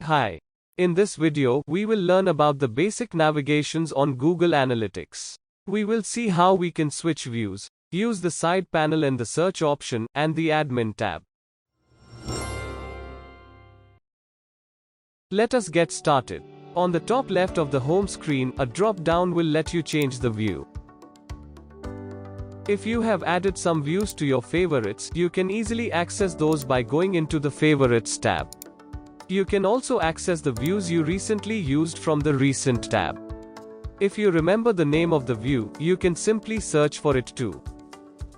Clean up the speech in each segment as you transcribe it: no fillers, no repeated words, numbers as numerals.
Hi. In this video, we will learn about the basic navigations on Google Analytics. We will see how we can switch views, use the side panel and the search option, and the admin tab. Let us get started. On the top left of the home screen, a drop-down will let you change the view. If you have added some views to your favorites, you can easily access those by going into the Favorites tab. You can also access the views you recently used from the Recent tab. If you remember the name of the view, you can simply search for it too.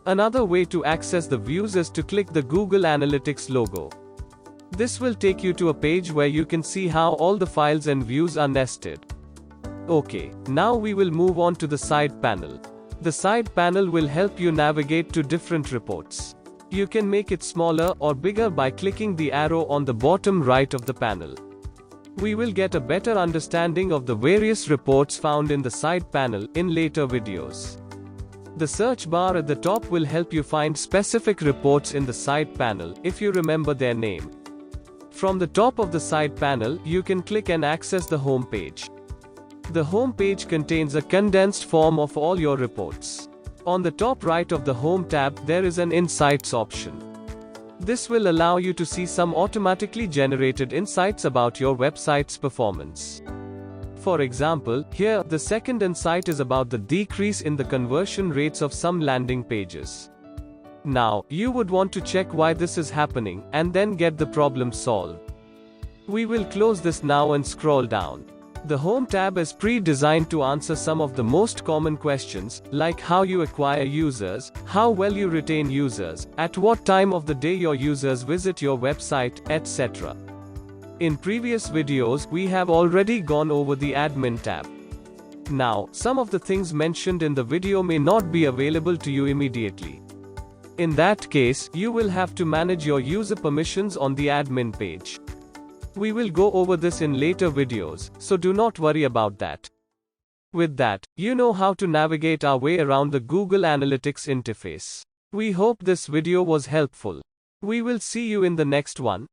Another way to access the views is to click the Google Analytics logo. This will take you to a page where you can see how all the files and views are nested. Okay, now we will move on to the side panel. The side panel will help you navigate to different reports. You can make it smaller or bigger by clicking the arrow on the bottom right of the panel. We will get a better understanding of the various reports found in the side panel in later videos. The search bar at the top will help you find specific reports in the side panel, if you remember their name. From the top of the side panel, you can click and access the home page. The home page contains a condensed form of all your reports. On the top right of the Home tab, there is an Insights option. This will allow you to see some automatically generated insights about your website's performance. For example, here, the second insight is about the decrease in the conversion rates of some landing pages. Now, you would want to check why this is happening, and then get the problem solved. We will close this now and scroll down. The Home tab is pre-designed to answer some of the most common questions, like how you acquire users, how well you retain users, at what time of the day your users visit your website, etc. In previous videos, we have already gone over the Admin tab. Now, some of the things mentioned in the video may not be available to you immediately. In that case, you will have to manage your user permissions on the admin page. We will go over this in later videos, so do not worry about that. With that, you know how to navigate our way around the Google Analytics interface. We hope this video was helpful. We will see you in the next one.